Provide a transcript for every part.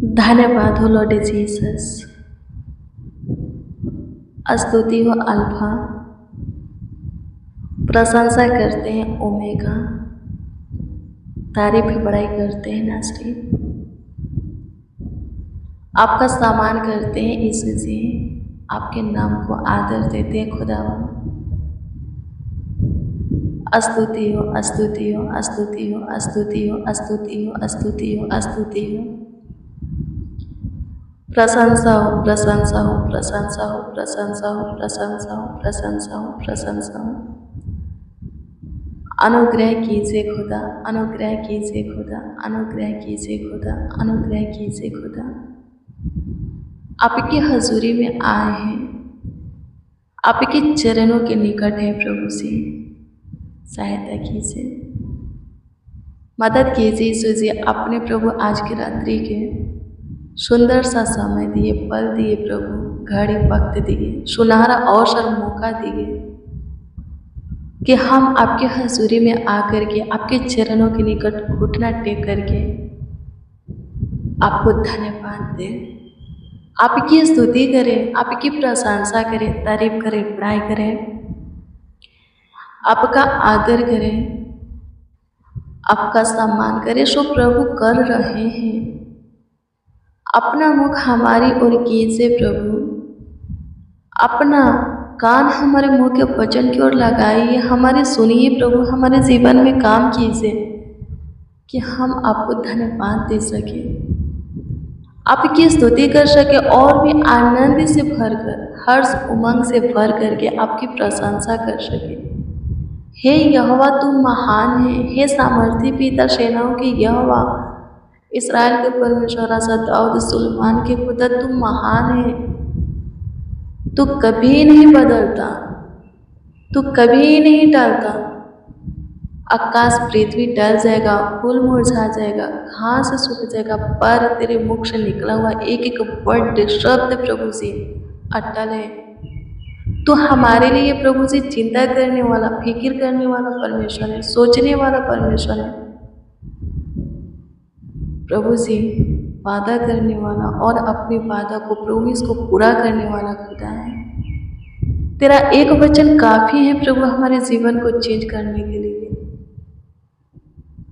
धन्यवाद हो Lord Jesus. स्तुति हो अल्फा, प्रशंसा करते हैं ओमेगा, तारीफ बड़ाई करते हैं नासरी। आपका सम्मान करते हैं यीशु जी, आपके नाम को आदर देते हैं खुदावन। स्तुति हो, स्तुति हो, स्तुति हो, स्तुति हो, स्तुति हो, स्तुति हो, स्तुति हो। प्रशंसा हो, प्रशंसा हो, प्रशंसा हो, प्रशंसा हो, प्रशंसा हो, प्रशंसा हो, प्रशंसा हो। अनुग्रह कीजिए खुदा, अनुग्रह कीजिए खुदा, अनुग्रह कीजिए खुदा, अनुग्रह कीजिए खुदा। आपकी हजूरी में आए हैं, आपके चरणों के निकट है प्रभु से। सहायता कीजिए, मदद कीजिए यीशु जी। अपने प्रभु आज की रात्रि के सुंदर सा समय दिए, पल दिए प्रभु, घड़ी वक्त दिए, सुनहरा अवसर मौका दिए कि हम आपके हजूरी में आकर के आपके चरणों के निकट घुटना टेक करके आपको धन्यवाद दें, आपकी स्तुति करें, आपकी प्रशंसा करें, तारीफ करें, बड़ाई करें, आपका आदर करें, आपका सम्मान करें। सो प्रभु कर रहे हैं। अपना मुख हमारी ओर कीजिए प्रभु, अपना कान हमारे मुंह के वचन की ओर लगाइए, हमारे सुनिए प्रभु, हमारे जीवन में काम कीजिए कि हम आपको धन्यवाद दे सके, आपकी स्तुति कर सके और भी आनंद से भरकर, हर्ष उमंग से भर करके आपकी प्रशंसा कर सके। हे यहोवा तू महान है, हे सामर्थी पिता सेनाओं के यहोवा, इस्राएल के परमेश्वर राजा दाऊद सुलेमान के खुदा तू महान है। तू कभी नहीं बदलता, तू कभी नहीं टलता। आकाश पृथ्वी टल जाएगा, फूल मुरझा जाएगा, घास सूख जाएगा, पर तेरे मुख से निकला हुआ एक एक वर्ड शब्द प्रभु जी अटल है। तू हमारे लिए प्रभु जी चिंता करने वाला, फिक्र करने वाला परमेश्वर है, सोचने वाला परमेश्वर है प्रभु जी, वादा करने वाला और अपनी वादा को प्रोमिस को पूरा करने वाला खुदा है। तेरा एक वचन काफ़ी है प्रभु हमारे जीवन को चेंज करने के लिए,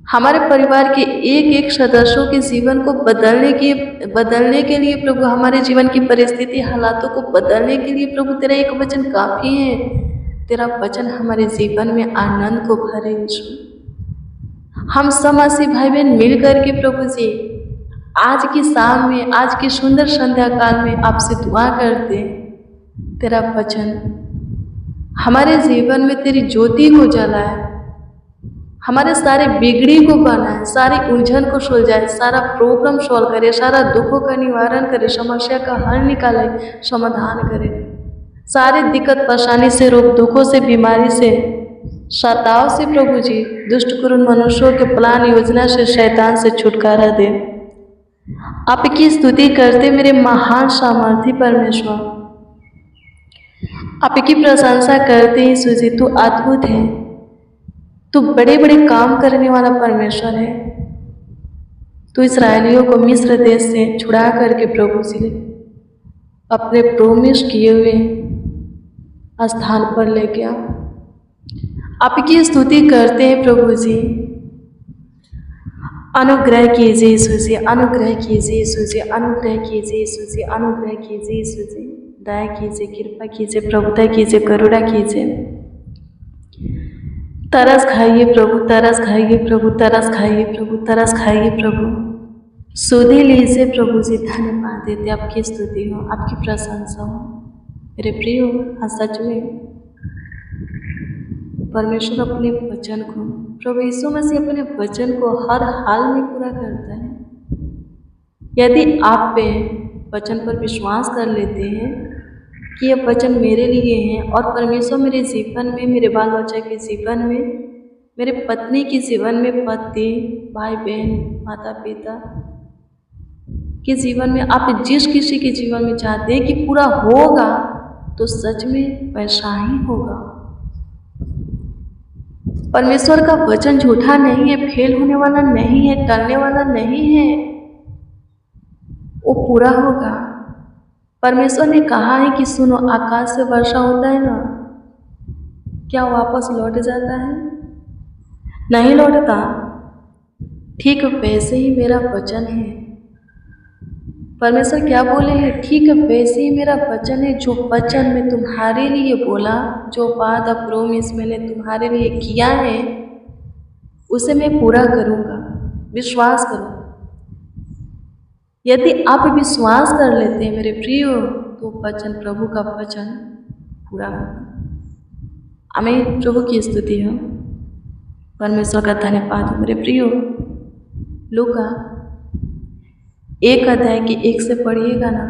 हमारे परिवार के एक एक सदस्यों के जीवन को बदलने के लिए प्रभु, हमारे जीवन की परिस्थिति हालातों को बदलने के लिए प्रभु तेरा एक वचन काफ़ी है। तेरा वचन हमारे जीवन में आनंद को भरे यीशु। हम समासी भाई बहन मिल करके प्रभु जी आज की शाम में, आज की सुंदर संध्या काल में आपसे दुआ करते, तेरा वचन हमारे जीवन में तेरी ज्योति को जलाए, हमारे सारे बिगड़ी को बनाए, सारी उलझन को सुलझाए, सारा प्रॉब्लम सॉल्व करे, सारा दुखों का निवारण करे, समस्या का हल निकाले, समाधान करे, सारे दिक्कत परेशानी से, रोग दुखों से, बीमारी से, सताव से प्रभु जी, दुष्ट कुरुन मनुष्यों के प्लान योजना से, शैतान से छुटकारा दे। आपकी स्तुति करते मेरे महान सामर्थी परमेश्वर, आपकी प्रशंसा करते यीशु जी। तू अद्भुत है, तू बड़े बड़े काम करने वाला परमेश्वर है। तू इसराइलियों को मिस्र देश से छुड़ा करके प्रभु जी अपने प्रोमिस किए हुए स्थान पर ले गया। आपकी स्तुति करते हैं प्रभु जी। अनुग्रह कीजिए यीशु जी, अनुग्रह कीजिए यीशु जी, अनुग्रह कीजिए यीशु जी, अनुग्रह कीजिए यीशु जी। दया कीजिए, कृपा कीजिए, प्रभुता कीजिए, करुणा कीजिए। तरस खाइए प्रभु, तरस खाइए प्रभु, तरस खाइए प्रभु, तरस खाइए प्रभु। सुधि लीजिए प्रभु जी। धन्यवाद देते, आपकी स्तुति हो, आपकी प्रशंसा हो मेरे प्रिय। हाँ सच में परमेश्वर अपने वचन को, प्रभु यीशु मसीह अपने वचन को हर हाल में पूरा करता है। यदि आप पे वचन पर विश्वास कर लेते हैं कि यह वचन मेरे लिए है और परमेश्वर मेरे जीवन में, मेरे बाल बच्चा के जीवन में, मेरे पत्नी के जीवन में, पति, भाई बहन, माता पिता के जीवन में, आप जिस किसी के जीवन में चाहते हैं कि पूरा होगा, तो सच में वैसा ही होगा। परमेश्वर का वचन झूठा नहीं है, फेल होने वाला नहीं है, टलने वाला नहीं है। वो पूरा होगा। परमेश्वर ने कहा है कि सुनो, आकाश से वर्षा होता है ना, क्या वापस लौट जाता है? नहीं लौटता। ठीक वैसे ही मेरा वचन है। परमेश्वर क्या बोले हैं? ठीक वैसे ही मेरा वचन है। जो वचन मैं तुम्हारे लिए बोला, जो वादा प्रोमिस मैंने तुम्हारे लिए किया है, उसे मैं पूरा करूँगा। विश्वास करो। यदि आप विश्वास कर लेते हैं मेरे प्रियो, तो वचन, प्रभु का वचन पूरा होगा। आमीन। प्रभु की स्तुति हो, परमेश्वर का धन्यवाद हो। मेरे प्रियो, लूका 1 अध्याय के 1 से पढ़िएगा ना,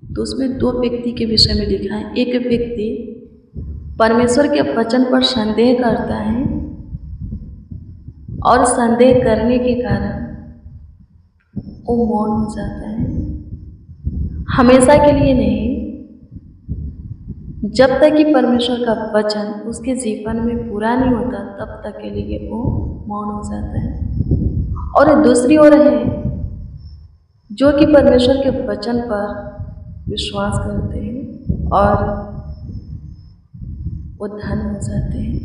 तो उसमें 2 व्यक्ति के विषय में लिखा है। एक व्यक्ति परमेश्वर के वचन पर संदेह करता है और संदेह करने के कारण वो मौन हो जाता है। हमेशा के लिए नहीं, जब तक कि परमेश्वर का वचन उसके जीवन में पूरा नहीं होता, तब तक के लिए वो मौन हो जाता है। और दूसरी ओर है जो कि परमेश्वर के वचन पर विश्वास करते हैं और वो धन हो जाते हैं।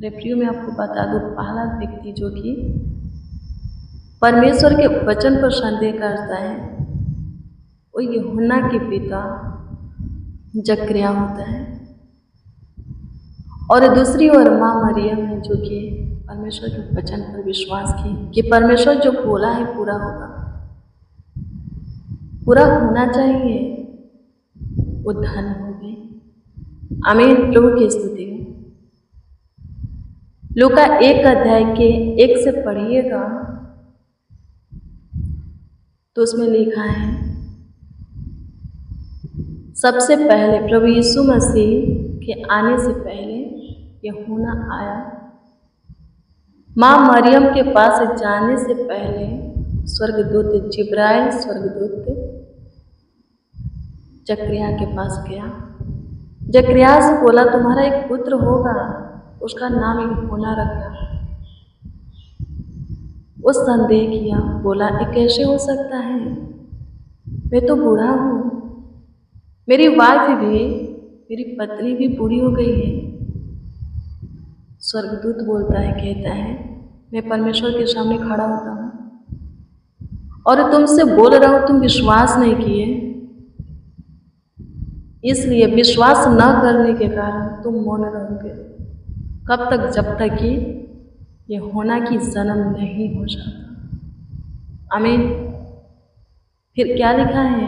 रेफरियो में आपको बता दूं, पहला व्यक्ति जो कि परमेश्वर के वचन पर संदेह करता है, वो यूहन्ना के पिता जकरिया होता है। और दूसरी ओर माँ मरियम है, जो कि परमेश्वर के वचन पर विश्वास की कि परमेश्वर जो बोला है पूरा होगा, पूरा होना चाहिए, वो धन हो गई। आमीन। प्रभु की स्तुति हो। लूका 1 अध्याय के 1 से पढ़िएगा, तो उसमें लिखा है, सबसे पहले प्रभु यीशु मसीह के आने से पहले यूहन्ना आया। माँ मरियम के पास जाने से पहले स्वर्गदूत जिब्राइल स्वर्गदूत जकरिया के पास गया। जकरिया से बोला, तुम्हारा एक पुत्र होगा, उसका नाम यूहन्ना रखना। वो संदेह किया, बोला, ये कैसे हो सकता है? मैं तो बूढ़ा हूँ, मेरी वाइफ भी, मेरी पत्नी भी बूढ़ी हो गई है। स्वर्गदूत बोलता है, कहता है, मैं परमेश्वर के सामने खड़ा होता हूँ और तुमसे बोल रहा हूँ, तुम विश्वास नहीं किए, इसलिए विश्वास न करने के कारण तुम मौन रहोगे। कब तक? जब तक कि यूहन्ना की जन्म नहीं हो जाता। आमीन। फिर क्या लिखा है?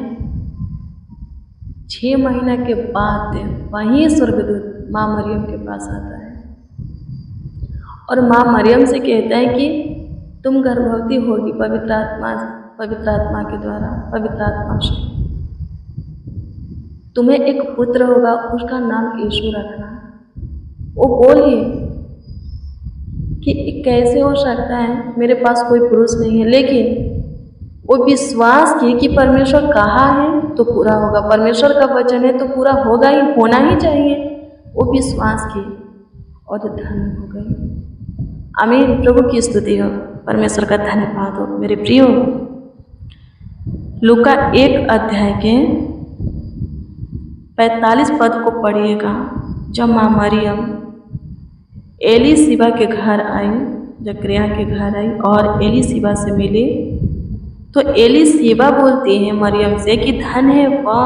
6 महीना के बाद वहीं स्वर्गदूत माँ मरियम के पास आता है और माँ मरियम से कहता है कि तुम गर्भवती होगी पवित्र आत्मा के द्वारा, पवित्र आत्मा से तुम्हें एक पुत्र होगा, उसका नाम यीशु रखना। वो बोलिए कि कैसे हो सकता है, मेरे पास कोई पुरुष नहीं है, लेकिन वो विश्वास किए कि परमेश्वर कहा है तो पूरा होगा, परमेश्वर का वचन है तो पूरा होगा ही, होना ही चाहिए। वो विश्वास किए और धन्य हो गई। आमीन। प्रभु की स्तुति हो, परमेश्वर का धन्यवाद हो। मेरे प्रियो, लूका 1 अध्याय के 45 पद को पढ़िएगा। जब माँ मरियम एलीशिबा के घर आई, जकरिया के घर आई और एलीशिबा से मिली, तो एलीशिबा बोलती है मरियम से कि धन है वह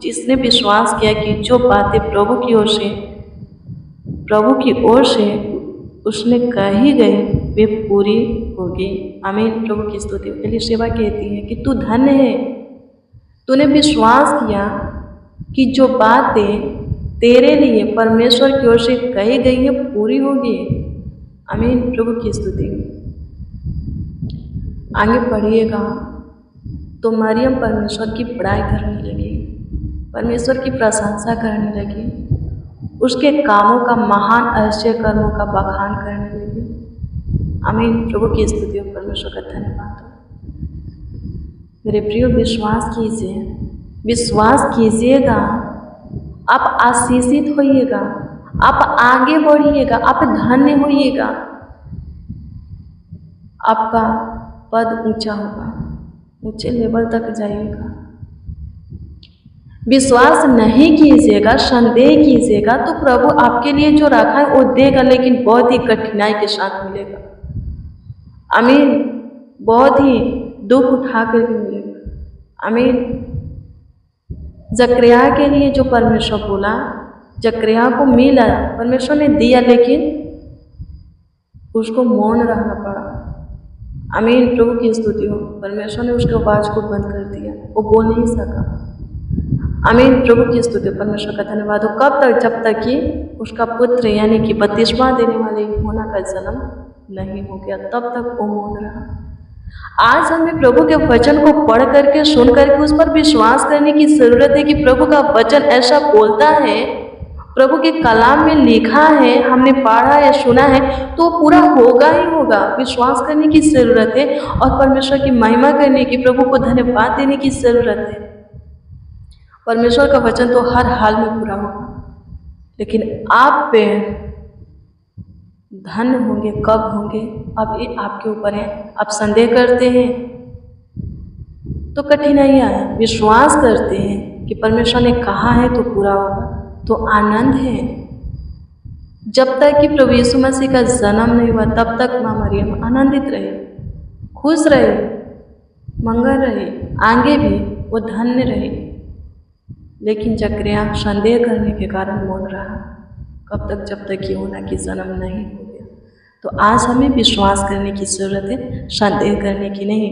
जिसने विश्वास किया कि जो बातें प्रभु की ओर से उसने कही गई वे पूरी होगी। आमीन। प्रभु की स्तुति। एलीशिबा कहती है कि तू धन्य है, तूने विश्वास किया कि जो बातें तेरे लिए परमेश्वर की ओर से कही गई है पूरी होगी। आमीन। प्रभु की स्तुति। आगे पढ़िएगा तो मरियम परमेश्वर की बड़ाई करने लगी, परमेश्वर की प्रशंसा करने लगी, उसके कामों का, महान आश्चर्य कर्मों का बखान करने लगी। आमीन। प्रभु की स्तुति हो, परमेश्वर का धन्यवाद हो। मेरे प्रियो, विश्वास कीजिए, विश्वास कीजिएगा, आप आशीषित होइएगा, आप आगे बढ़िएगा, आप धन्य होइएगा, आपका पद ऊंचा होगा। ऊंचे लेवल तक जाइएगा। विश्वास नहीं कीजिएगा, संदेह कीजिएगा तो प्रभु आपके लिए जो रखा है वो देगा, लेकिन बहुत ही कठिनाई के साथ मिलेगा। आमीन। बहुत ही दुख उठा कर भी मिलेगा। आमीन। जकरिया के लिए जो परमेश्वर बोला, जकरिया को मिला, परमेश्वर ने दिया, लेकिन उसको मौन रहना पड़ा। आमीन। प्रभु की स्तुति हो। परमेश्वर ने उसके आवाज को बंद कर दिया, वो बोल नहीं सका। आमीन। प्रभु की स्तुति। परमेश्वर का धन्यवाद हो। कब तक? जब तक कि उसका पुत्र यानी कि बपतिस्मा देने वाले यूहन्ना का जन्म नहीं हो गया, तब तक वो मौन रहा। आज हमें प्रभु के वचन को पढ़ करके, सुन करके उस पर विश्वास करने की जरूरत है कि प्रभु का वचन ऐसा बोलता है, प्रभु के कलाम में लिखा है, हमने पढ़ा है, सुना है, तो पूरा होगा ही होगा। विश्वास करने की जरूरत है और परमेश्वर की महिमा करने की, प्रभु को धन्यवाद देने की जरूरत है। परमेश्वर का वचन तो हर हाल में पूरा होगा, लेकिन आप पे धन्य होंगे कब होंगे, अब ये आपके ऊपर है। आप संदेह करते हैं तो कठिनाइयाँ है, विश्वास करते हैं कि परमेश्वर ने कहा है तो पूरा होगा, तो आनंद है। जब तक कि प्रभु यीशु मसीह का जन्म नहीं हुआ तब तक माँ मरियम आनंदित रहे, खुश रहे, मंगल रहे, आगे भी वो धन्य रहे। लेकिन जकरिया संदेह करने के कारण मौन रहा। कब तक? जब तक यूहन्ना की जन्म नहीं हो गया। तो आज हमें विश्वास करने की जरूरत है, संदेह करने की नहीं।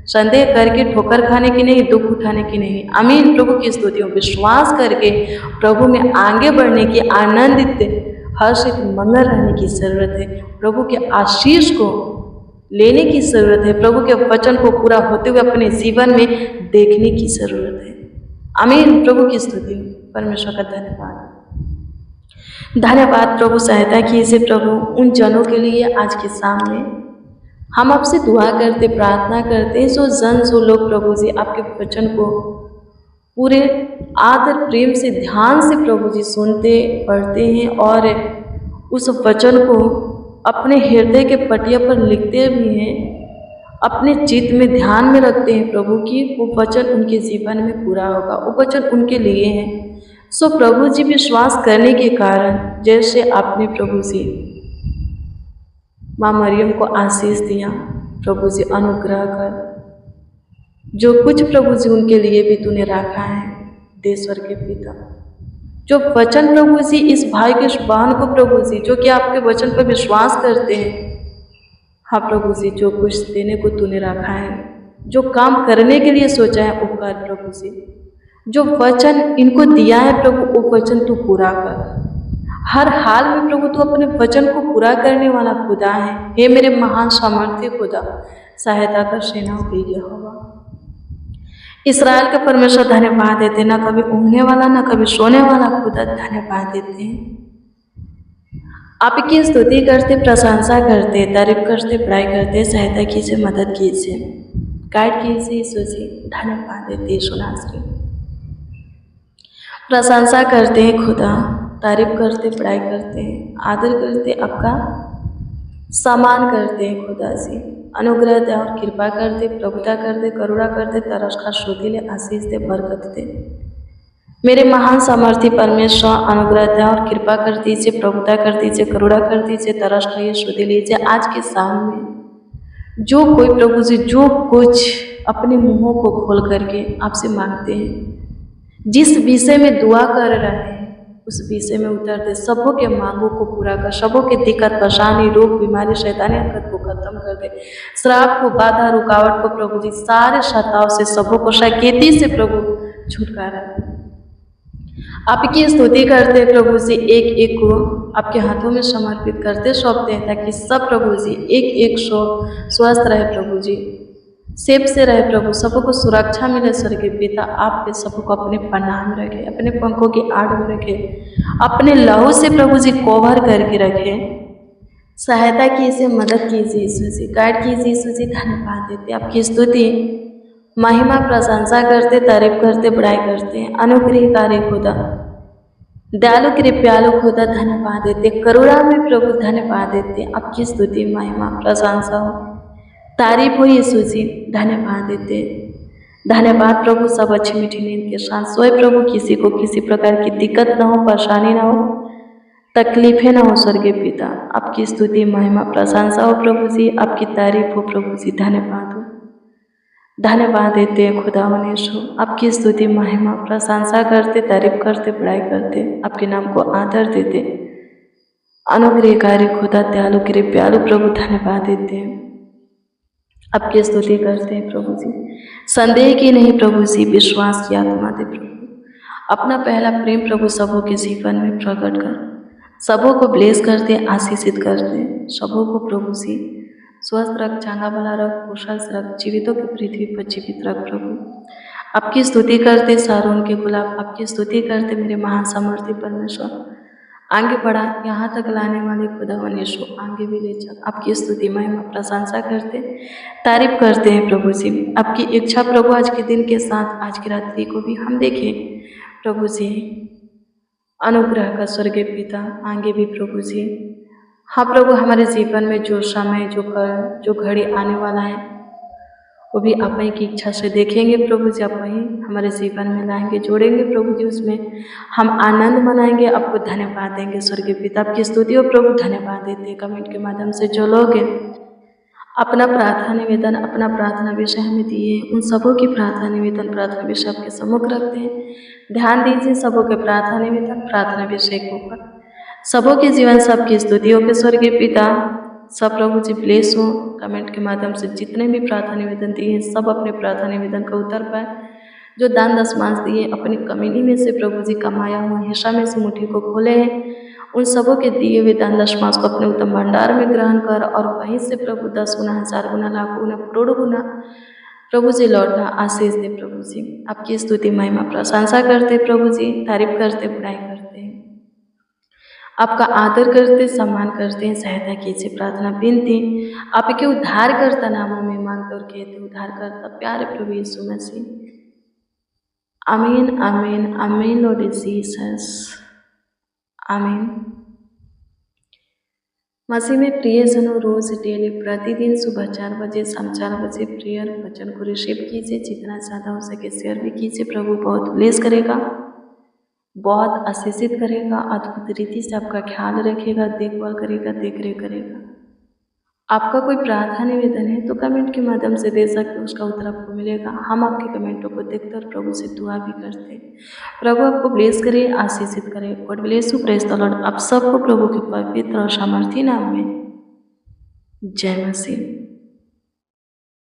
संदेह करके ठोकर खाने की नहीं, दुख उठाने की नहीं। आमीन। प्रभु की स्तुति हो। विश्वास करके प्रभु में आगे बढ़ने की, आनंदित, हर्षित, मंगल रहने की जरूरत है। प्रभु के आशीष को लेने की जरूरत है। प्रभु के वचन को पूरा होते हुए अपने जीवन में देखने की जरूरत है। आमीन। प्रभु की स्तुति। परमेश्वर का धन्यवाद। धन्यवाद प्रभु। सहायता कीजिए प्रभु उन जनों के लिए आज के सामने हम आपसे दुआ करते, प्रार्थना करते, जो लोग प्रभु जी आपके वचन को पूरे आदर प्रेम से, ध्यान से प्रभु जी सुनते, पढ़ते हैं और उस वचन को अपने हृदय के पटिया पर लिखते भी हैं, अपने चित्त में ध्यान में रखते हैं प्रभु की वो वचन उनके जीवन में पूरा होगा, वो वचन उनके लिए है। सो प्रभु जी विश्वास करने के कारण, जैसे आपने प्रभु जी माँ मरियम को आशीष दिया, प्रभु जी अनुग्रह कर, जो कुछ प्रभु जी उनके लिए भी तूने रखा है, देश्वर के पिता, जो वचन प्रभु जी इस भाई के, इस बहन को प्रभु जी जो कि आपके वचन पर विश्वास करते हैं, हाँ प्रभु जी जो कुछ देने को तूने रखा है, जो काम करने के लिए सोचा है वो कर प्रभु जी, जो वचन इनको दिया है प्रभु वो वचन तू पूरा कर। हर हाल में प्रभु तू अपने वचन को पूरा करने वाला खुदा है। हे मेरे महान सामर्थ्य खुदा, सहायता कर सेनाओं के यहोवा। इस्राएल का परमेश्वर धन्यवाद देते, ना कभी ऊँघने वाला ना कभी सोने वाला खुदा धन्यवाद देते हैं। आपकी स्तुति करते, प्रशंसा करते, तारीफ करते, बड़ाई करते, सहायता कीजिए, मदद कीजिए, गाइड कीजिए यीशु जी। धन्यवाद देते यीशु नासरी। प्रशंसा करते हैं खुदा, तारीफ करते, बड़ाई करते हैं, आदर करते, आपका सम्मान करते हैं खुदा जी। अनुग्रह दे और कृपा करते, प्रभुता करते, करुणा करते, तरस का शुद्धि ले, आशीष दे, बरकत दे। मेरे महान सामर्थी परमेश्वर अनुग्रह दे और कृपा कर दीजिए, प्रभुता कर दीजिए, करुणा कर दीजिए, तरस खाइए, शुद्धि लीजिए। आज के शाम में जो कोई प्रभु जी जो कुछ अपने मुंहों को खोल करके आपसे मांगते हैं, जिस विषय में दुआ कर रहे हैं उस विषय में उतर दे, सबों के मांगों को पूरा कर, सबों के दिक्कत, परेशानी, रोग, बीमारी, शैतानी हरकत को खत्म कर दे, श्राप को, बाधा, रुकावट को प्रभु जी, सारे शताव से, सबों को शैतानी से प्रभु छुटकारा दे। आपकी स्तुति करते प्रभु जी, एक एक को आपके हाथों में समर्पित करते, सौंपते हैं, ताकि सब प्रभु जी एक एक सौ स्वस्थ रहे प्रभु जी, सेफ से रहे प्रभु, सबको सुरक्षा मिले। स्वर्गीय पिता आप पे सबको अपने पनाह में रखे, अपने पंखों की आड़ में रखे, अपने लहू से प्रभु जी कवर करके रखे। सहायता कीजिए, मदद कीजिए यीशु जी, गाइड कीजिए यीशु जी। धन्यवाद देते, आपकी स्तुति, महिमा, प्रशंसा करते, तारीफ करते, बड़ाई करते हैं। अनुग्रहकारी खुदा, दयालु कृपालु खुदा धन्यवाद देते, करुणा में प्रभु धन्यवाद देते। आपकी स्तुति, महिमा, प्रशंसा हो, तारीफ हो यीशु जी, धन्यवाद देते हैं। धन्यवाद प्रभु, सब अच्छी मीठी नींद के साथ सोए प्रभु, किसी को किसी प्रकार की दिक्कत ना हो, परेशानी ना हो, तकलीफें ना हो। स्वर्गीय पिता, आपकी स्तुति महिमा प्रशंसा हो प्रभु जी, आपकी तारीफ हो प्रभु जी, धन्यवाद हो। धन्यवाद देते हैं खुदा यीशु, आपकी स्तुति महिमा प्रशंसा करते, तारीफ करते, बड़ाई करते, आपके नाम को आदर देते। अनुग्रहकारी खुदा, दयालु कृपालु प्रभु, धन्यवाद देते हैं, आपकी स्तुति करते हैं प्रभु जी। संदेह की नहीं प्रभु जी, विश्वास की आत्मा दे प्रभु। अपना पहला प्रेम प्रभु सबों के जीवन में प्रकट कर, सबों को ब्लेस करते, आशीषित करते, सबों को प्रभु जी स्वस्थ रख, चांगा भला रख, कुशल से रख, जीवितों की पृथ्वी पर जीवित रख प्रभु। आपकी स्तुति करते सारोन के गुलाब, आपकी स्तुति करते मेरे महान सामर्थ्य परमेश्वर। आगे बढ़ा, यहाँ तक लाने वाले खुदावन यीशु आगे भी ले चल। आपकी स्तुति महिमा प्रशंसा करते, तारीफ करते हैं प्रभु जी। आपकी इच्छा प्रभु आज के दिन के साथ, आज की रात्रि को भी हम देखें प्रभु जी। अनुग्रह का स्वर्गीय पिता, आगे भी प्रभु जी। हाँ प्रभु, हमारे जीवन में जो समय, जो घड़ी आने वाला है, वो भी आप ही की इच्छा से देखेंगे प्रभु जी। आप ही हमारे जीवन में लाएंगे, जोड़ेंगे प्रभु जी, उसमें हम आनंद मनाएंगे, आपको धन्यवाद देंगे स्वर्गीय पिता। आपकी स्तुति और प्रभु धन्यवाद देते हैं। कमेंट के माध्यम से जो लोग अपना प्रार्थना निवेदन, अपना प्रार्थना विषय हमें दिए, उन सबों की प्रार्थना निवेदन, प्रार्थना विषय आपके सम्मुख रखते हैं। ध्यान दीजिए सबों के प्रार्थना निवेदन, प्रार्थना विषय के ऊपर। सबों के जीवन सबकी स्तुतियों के स्वर्गीय पिता, सब प्रभु जी ब्लेस हो। कमेंट के माध्यम से जितने भी प्रार्थना निवेदन दिए, सब अपने प्रार्थना निवेदन का उत्तर पाए। जो दान दशमांश दिए, अपनी कमीनी में से प्रभु जी कमाया हुआ हिस्सा में से मुट्ठी को खोले हैं, उन सबों के दिए हुए दान दशमांश को अपने उत्तम भंडार में ग्रहण कर, और वहीं से प्रभु 10 गुना, 1000 गुना, लाख गुना, करोड़ गुना प्रभु जी लौटना आशीष दे प्रभु जी। आपकी स्तुति महिमा प्रशंसा करते प्रभु जी, तारीफ करते, बुराई करते हैं, आपका आदर करते, सम्मान करते हैं। सहायता कीजिए, प्रार्थना विनती आपके उद्धार करता नामों में मांगते और कहते, उद्धार करता प्यारे प्रभु यीशु मसीह। आमीन, आमीन, आमीन लॉर्ड जीसस, आमीन। मसीह में प्रिय जनों, रोज डेली प्रतिदिन सुबह 4 बजे, शाम 4 बजे प्रेयर वचन को रिसीव कीजिए। जितना ज़्यादा हो सके शेयर भी कीजिए। प्रभु बहुत ब्लेस करेगा, बहुत आशीषित करेगा, अद्भुत रीति से आपका ख्याल रखेगा, देखभाल करेगा, देखरेख करेगा। आपका कोई प्रार्थना निवेदन है तो कमेंट के माध्यम से दे सकते हो, उसका उत्तर आपको मिलेगा। हम आपके कमेंटों को देखते और प्रभु से दुआ भी करते हैं। प्रभु आपको ब्लेस करे, आशीषित करे। God bless you, praise the Lord. आप सबको प्रभु के पवित्र और सामर्थी नाम में जय मसीह।